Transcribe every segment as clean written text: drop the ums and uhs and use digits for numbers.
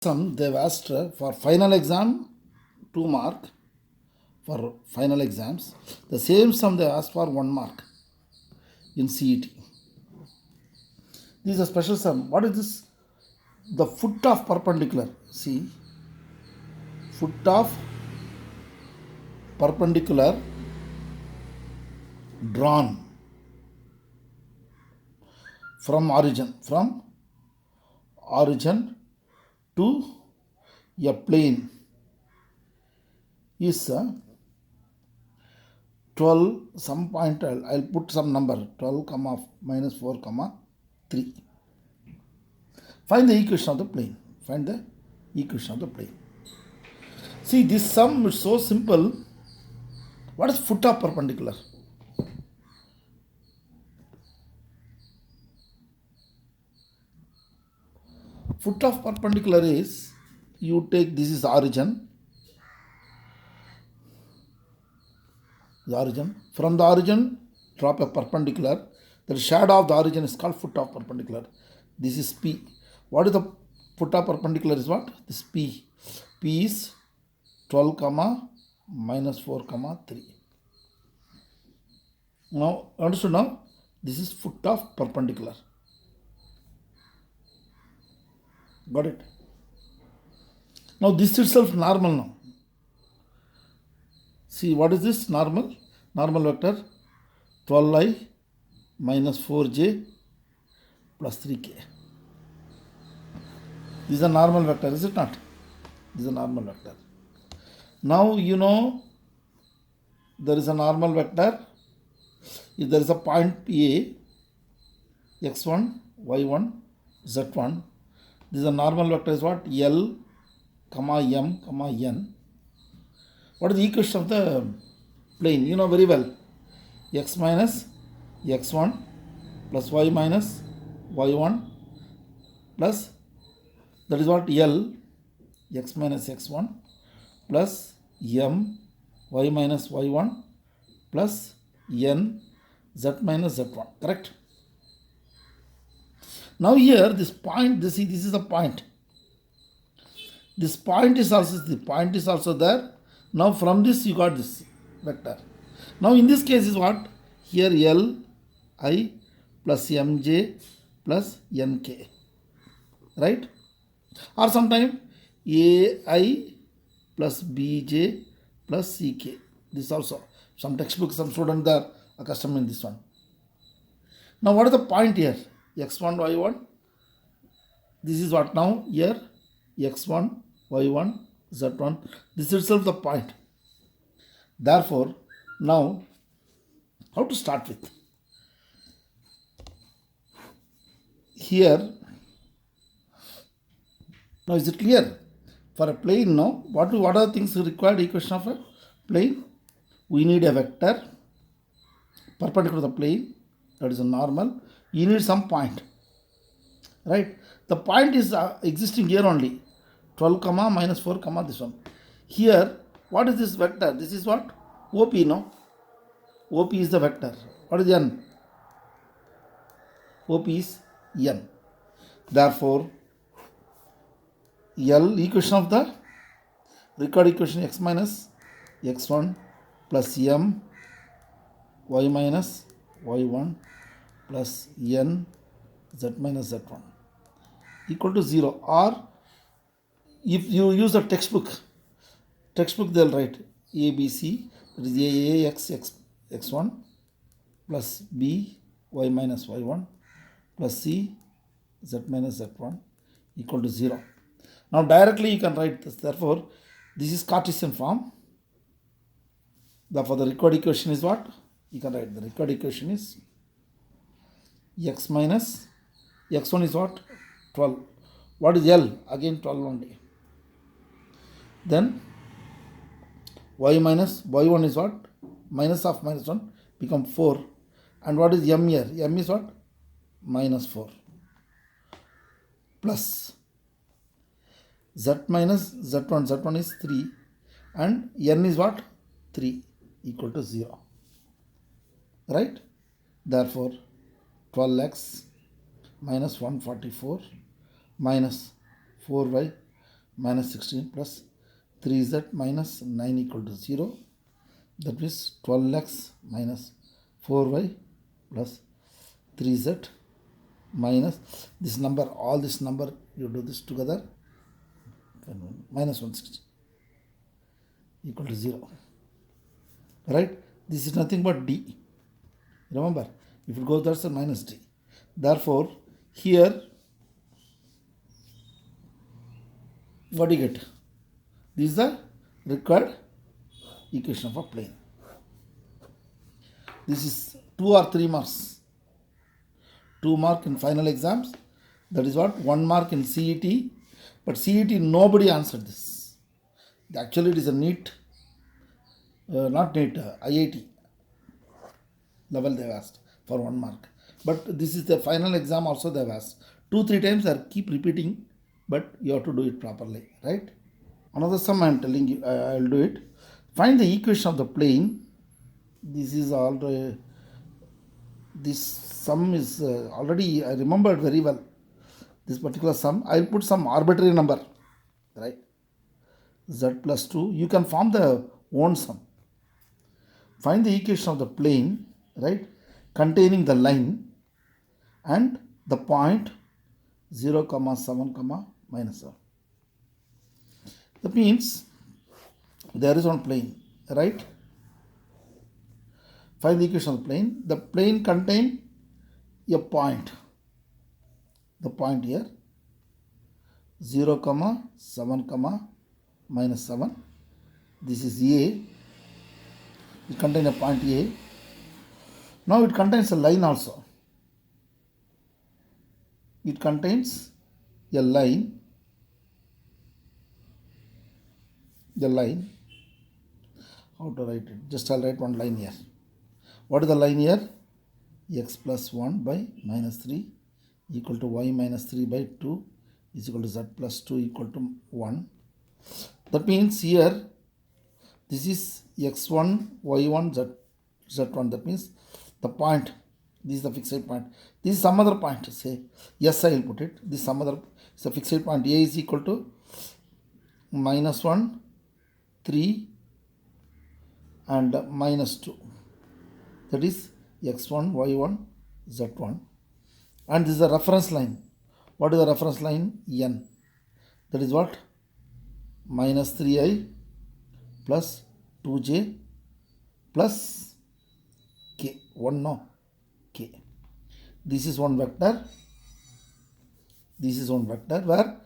Some they've asked for final exam 2 mark for final exams. The same sum they asked for 1 mark in CET. This is a special sum. What is this? The foot of perpendicular. See, foot of perpendicular drawn from origin to a plane is 12 some point. I'll put some number 12 comma minus 4 comma 3. Find the equation of the plane. Find the equation of the plane. See, this sum is so simple. What is foot of perpendicular? Foot of perpendicular is, you take, this is origin. The origin. From the origin, drop a perpendicular. The shadow of the origin is called foot of perpendicular. This is P. What is the foot of perpendicular is what? This P. P is 12 comma minus 4 comma 3. Now, understood now? This is foot of perpendicular. Got it? Now, this itself normal now. See, what is this normal? Normal vector 12i minus 4j plus 3k. This is a normal vector, is it not? This is a normal vector. Now, you know, there is a normal vector. If there is a point A, x1, y1, z1, this is a normal vector is what? L, comma m, comma n. What is the equation of the plane? You know very well. X minus x1 plus y minus y1 plus, that is what? L, x minus x1 plus m, y minus y1 plus n, z minus z1. Correct? Now here this point, this is a point. This point is also there. Now from this you got this vector. Now in this case is what? Here L I plus mj plus nk. Right? Or sometime ai plus bj plus ck. This also. Some textbooks, some students are accustomed in this one. Now what is the point here? X1, y1. This is what now? Here x1, y1, z1. This is itself the point. Therefore, now how to start with? Here, now is it clear? For a plane now, what are the things required equation of a plane? We need a vector perpendicular to the plane, that is a normal. You need some point, right? The point is existing here only, 12 comma minus 4 comma this one. Here, what is this vector? This is what? OP, no? OP is the vector. What is n? OP is n. Therefore, L, equation of the record equation, x minus x1 plus m, y minus y1 plus n, z minus z1 equal to 0. Or if you use the textbook they'll write ABC, that is A x x1 plus B y minus y1 plus C z minus z1 equal to 0. Now directly you can write this. Therefore, this is Cartesian form. Therefore, the required equation is what? You can write the required equation is x minus x1 is what? 12. What is L? Again 12 only. Then y minus y1 is what? Minus of minus 1 become 4. And what is m here? M is what? Minus 4. Plus z minus z1. Z1 is 3. And n is what? 3 equal to 0. Right? Therefore, 12x minus 144 minus 4y minus 16 plus 3z minus 9 equal to 0. That means 12x minus 4y plus 3z minus this number, all this number, you do this together, minus 160 equal to 0. Right? This is nothing but d. Remember, if it goes, that's a minus d. Therefore, here, what do you get? This is the required equation of a plane. This is 2 or 3 marks. 2 mark in final exams. That is what? 1 mark in CET. But CET, nobody answered this. Actually, it is a NEET, not NEET, IIT level they have asked for 1 mark. But this is the final exam also they have asked. 2-3 times I keep repeating, but you have to do it properly, right? Another sum I am telling you, I will do it. Find the equation of the plane. This is already, this sum is already, I remembered very well. This particular sum, I will put some arbitrary number, right? Z plus 2, you can form the own sum. Find the equation of the plane, right, containing the line and the point 0, 7, minus 7. That means there is one plane, right? Find the equation of the plane. The plane contains a point. The point here 0, 7, minus 7. This is A. It contains a point A. Now it contains a line also. It contains a line. The line. How to write it? Just I'll write one line here. What is the line here? X plus 1 by minus 3 equal to y minus 3 by 2 is equal to z plus 2 equal to 1. That means here, this is x1, y1, z1. That means the point, this is the fixed point. This is some other point, say, yes, I will put it. This some other, it's a fixed point. A is equal to minus 1, 3, and minus 2. That is x1, y1, z1. And this is a reference line. What is the reference line? N. That is what? Minus 3i plus 2j plus k. 1 no, k. This is one vector. This is one vector where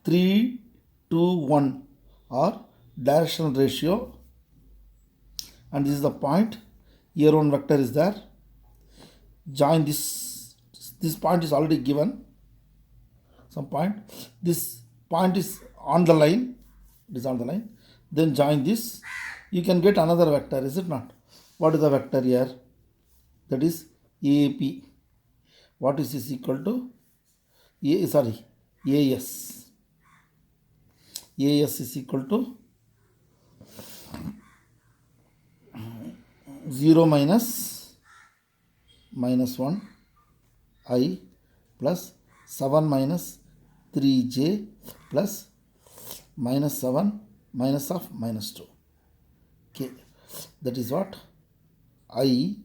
3, 2, 1 are directional ratio. And this is the point. Here one vector is there. Join this. This point is already given. Some point. This point is on the line. It is on the line. Then join this. You can get another vector, is it not? What is the vector here? That is AP. What is this equal to? AS. AS is equal to 0 minus 1 I plus 7 minus 3j plus minus 7 minus of minus 2 k. That is what? I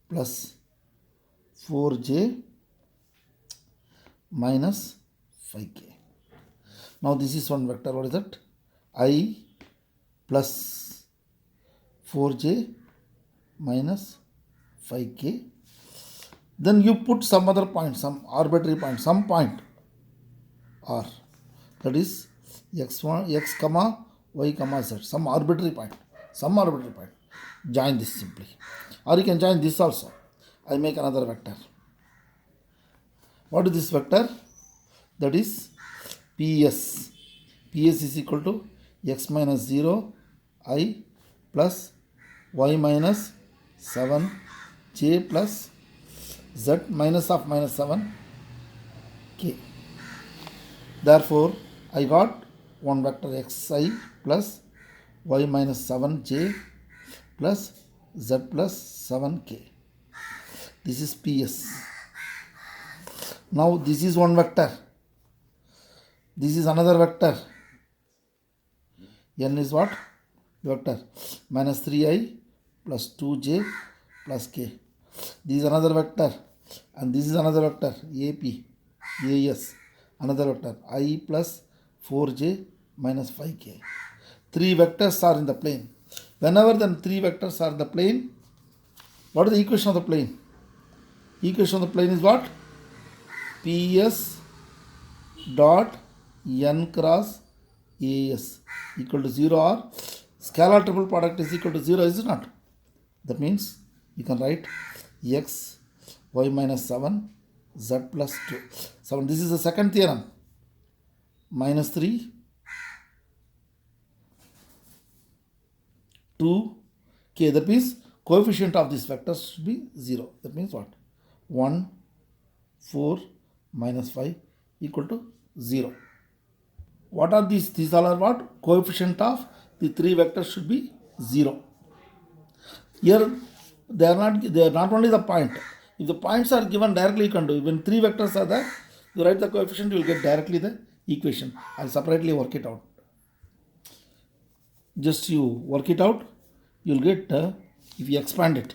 plus 4j minus 5k. Now this is one vector. What is that? I plus 4j minus 5k. Then you put some other point, some arbitrary point, some point r. That is x1, x comma y comma z. Some arbitrary point. Join this simply. Or you can join this also. I make another vector. What is this vector? That is PS. PS is equal to x minus 0 I plus y minus 7 j plus z minus of minus 7 k. Therefore, I got one vector xi plus y minus 7j plus z plus 7k. This is PS. Now this is one vector. This is another vector. n is what? Vector minus 3i plus 2j plus k. This is another vector and this is another vector ap, as, another vector I plus 4j minus 5k. Three vectors are in the plane. Whenever the three vectors are in the plane, what is the equation of the plane? Equation of the plane is what? Ps dot n cross as equal to 0 or scalar triple product is equal to 0, is it not? That means you can write x y minus 7 z plus 2 7. This is the second theorem. Minus 3 2 k. That means coefficient of this vector should be 0. That means what? 1 4 minus 5 equal to 0. What are these? These all are what? Coefficient of the three vectors should be 0. Here they are not only the point. If the points are given directly, you can do. When three vectors are there, you write the coefficient, you will get directly the equation. I'll separately work it out. Just you work it out, you'll get, if you expand it,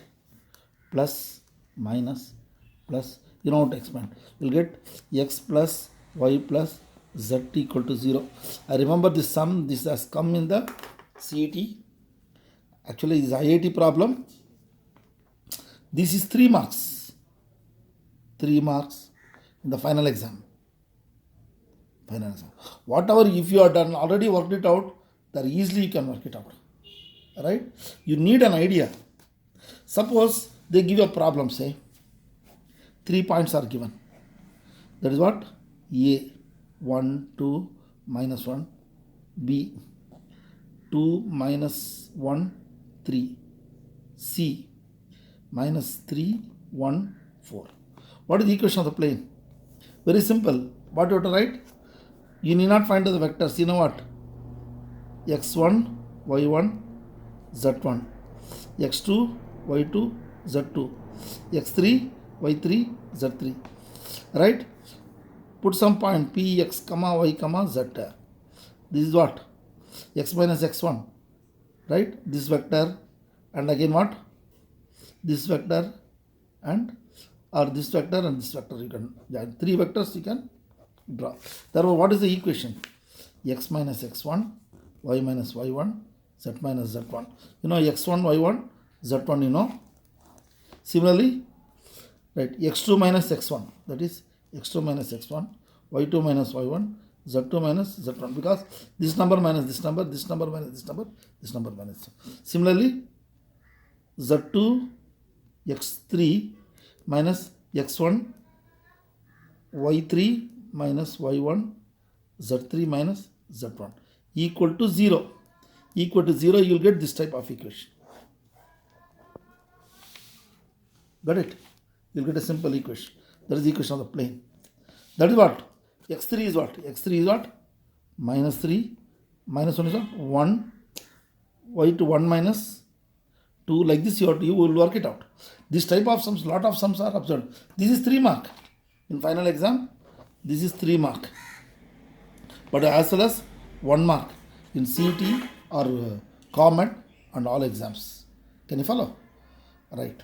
plus, minus, plus, you know how to expand. You'll get x plus y plus z equal to 0. I remember this sum, this has come in the CET. Actually, this is IIT problem. This is 3 marks. 3 marks in the final exam. Final exam. Whatever, if you are done, already worked it out, then easily you can work it out. Right? You need an idea. Suppose they give a problem, say, 3 points are given. That is what? A, 1, 2, minus 1. B, 2, minus 1, 3. C, minus 3, 1, 4. What is the equation of the plane? Very simple. What you have to write? You need not find the vectors. You know what? x1, y1, z1. x2, y2, z2. x3, y3, z3. Right? Put some point p, x, comma, y, comma, z. This is what? X minus x1. Right? This vector. And again what? This vector and or this vector and this vector. You can join 3 vectors you can draw. Therefore, what is the equation? X minus x1, y minus y1, z minus z1. You know x1, y1, z1 you know. Similarly, right, x2 minus x1, that is x2 minus x1, y2 minus y1, z2 minus z1, because this number minus this number, this number minus this number, this number minus this. Similarly, z2 x3 minus x1, y3 minus y1, z3 minus z1 equal to 0. Equal to 0, you will get this type of equation. Got it? You will get a simple equation. That is the equation of the plane. That is what? x3 is what? x3 is what? Minus 3. Minus 1 is what? 1. y to 1 minus 2. Like this you will work it out. This type of sums, lot of sums are observed. This is 3 mark. In final exam, this is 3 mark. But as well as 1 mark in CET or COMET and all exams. Can you follow? Right.